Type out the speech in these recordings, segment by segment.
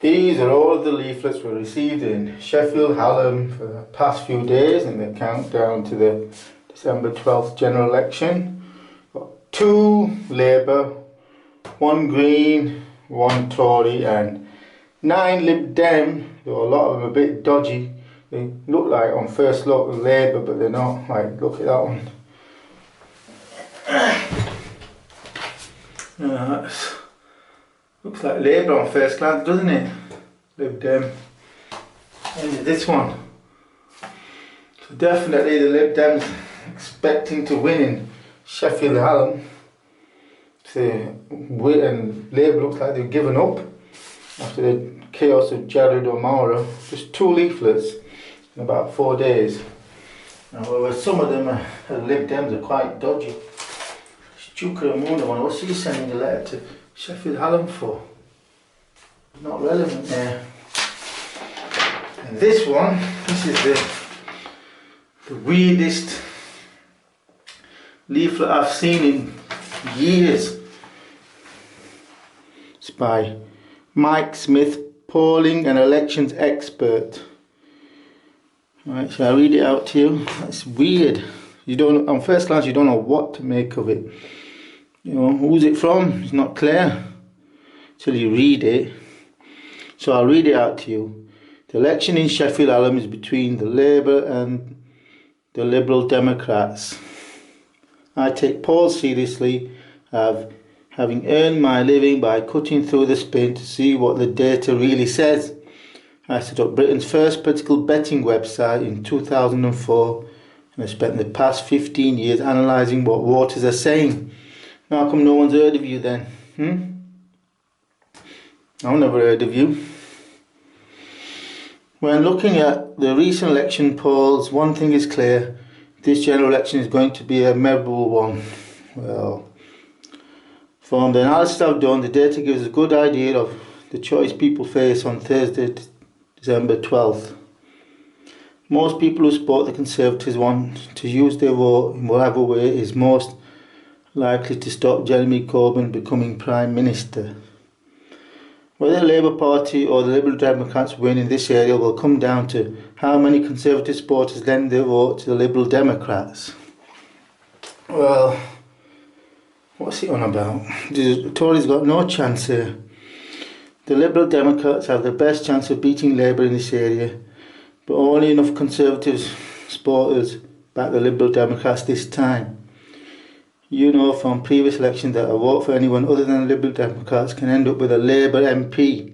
These are all of the leaflets we received in Sheffield Hallam for the past few days in the countdown to the December 12th general election. Got 2 Labour, 1 Green, 1 Tory and 9 Lib Dem, though a lot of them a bit dodgy. They look like on first look Labour, but they're not. Like, look at that one. Looks like Labour on first glance, doesn't it? Lib Dem. And this one. So definitely the Lib Dems expecting to win in Sheffield Hallam. And Labour looks like they've given up after the chaos of Jared O'Mara. Just 2 leaflets in about 4 days. However, some of them Lib Dems are quite dodgy. Duke of Mona one, what's he sending a letter to Sheffield Hallam for? Not relevant there. And this one, this is the weirdest leaflet I've seen in years. It's by Mike Smith, polling and elections expert. Right, shall I read it out to you? That's weird. You don't, on first glance, you don't know what to make of it. You know, who's it from? It's not clear till you read it. So I'll read it out to you. The election in Sheffield Hallam is between the Labour and the Liberal Democrats. I take polls seriously, having earned my living by cutting through the spin to see what the data really says. I set up Britain's first political betting website in 2004 and I've spent the past 15 years analysing what voters are saying. How come no one's heard of you then? I've never heard of you. When looking at the recent election polls, one thing is clear. This general election is going to be a memorable one. Well, from the analysis I've done, the data gives a good idea of the choice people face on Thursday, December 12th. Most people who support the Conservatives want to use their vote in whatever way is most likely to stop Jeremy Corbyn becoming Prime Minister. Whether the Labour Party or the Liberal Democrats win in this area will come down to how many Conservative supporters lend their vote to the Liberal Democrats. Well, what's he on about? The Tories got no chance here. The Liberal Democrats have the best chance of beating Labour in this area, but only enough Conservative supporters back the Liberal Democrats this time. You know from previous elections that a vote for anyone other than the Liberal Democrats can end up with a Labour MP.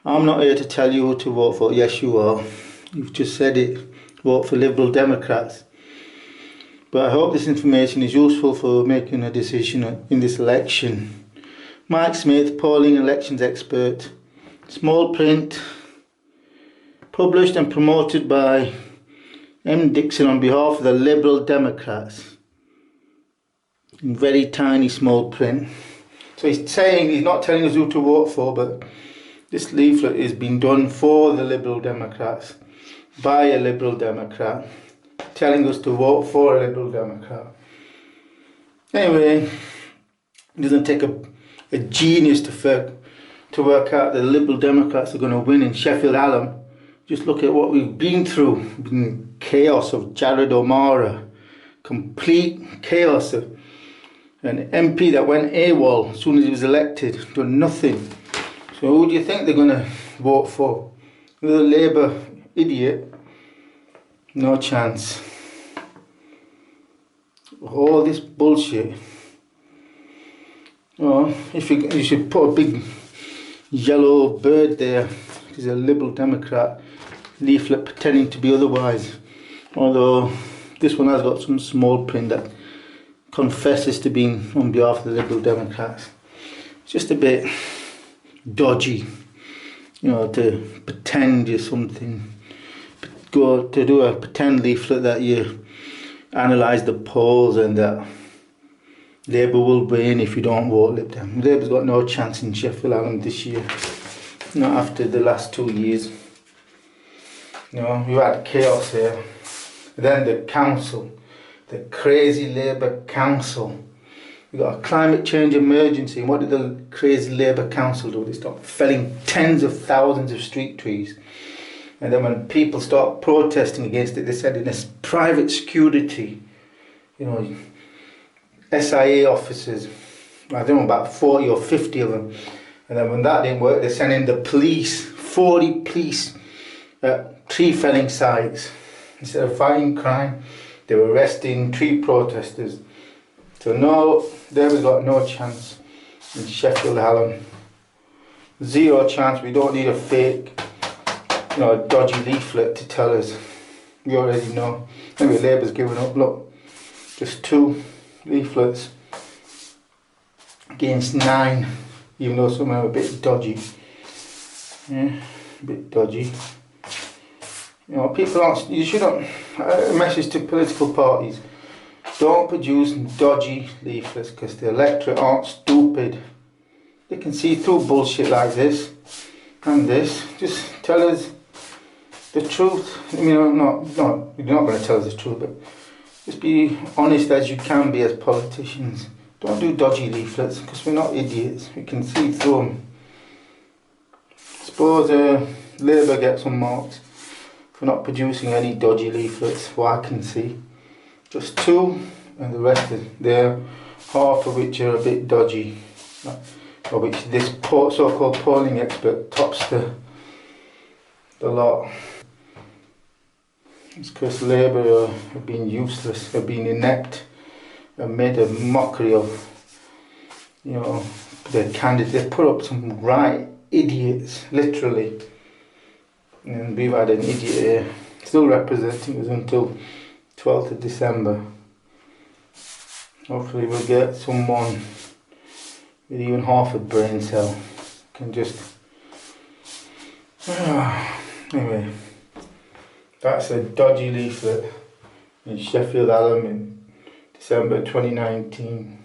I'm not here to tell you who to vote for. Yes, you are. You've just said it. Vote for Liberal Democrats. But I hope this information is useful for making a decision in this election. Mike Smith, polling and elections expert. Small print. Published and promoted by M. Dixon on behalf of the Liberal Democrats. In very tiny small print. So he's saying, he's not telling us who to vote for, but this leaflet is being done for the Liberal Democrats by a Liberal Democrat, telling us to vote for a Liberal Democrat. Anyway, it doesn't take a genius to work out that the Liberal Democrats are going to win in Sheffield Hallam. Just look at what we've been through. Been chaos of Jared O'Mara, complete chaos of an MP that went AWOL as soon as he was elected, done nothing. So who do you think they're going to vote for? Another Labour idiot? No chance. All this bullshit. Oh, if you should put a big yellow bird there. He's a Liberal Democrat leaflet pretending to be otherwise. Although this one has got some small print that confesses to being on behalf of the Liberal Democrats. It's just a bit dodgy, you know, to pretend you're something. Go to do a pretend leaflet that you analyse the polls and that Labour will win if you don't vote Lib Dem. Labour's got no chance in Sheffield Hallam this year, not after the last 2 years. You know, we've had chaos here. Then the council, the crazy Labour council, We've got a climate change emergency, and what did the crazy Labour Council do? They stopped felling tens of thousands of street trees. And then when people start protesting against it, they said in this private security, you know, SIA officers, I don't know, about 40 or 50 of them. And then when that didn't work, they sent in the police, 40 police at tree felling sites. Instead of fighting crime, they were arresting tree protesters. So no, there we got no chance in Sheffield Hallam. Zero chance. We don't need a fake, you know, a dodgy leaflet to tell us. We already know. Anyway, Labour's given up. Look, just 2 leaflets against 9, even though some are a bit dodgy. Yeah, a bit dodgy. You know, people aren't. You shouldn't. A message to political parties: don't produce dodgy leaflets, because the electorate aren't stupid. They can see through bullshit like this and this. Just tell us the truth. I mean, you're not going to tell us the truth, but just be honest as you can be as politicians. Don't do dodgy leaflets, because we're not idiots. We can see through them. Suppose Labour gets some marks for not producing any dodgy leaflets, what I can see. Just 2, and the rest is there, half of which are a bit dodgy, or which this so-called polling expert tops the lot. It's because Labour have been useless, have been inept, have made a mockery of, you know, their candidates. They put up some right idiots, literally. And we've had an idiot here, still representing us until 12th of December. Hopefully we'll get someone with even half a brain cell. Can just... Anyway, that's a dodgy leaflet in Sheffield Hallam in December 2019.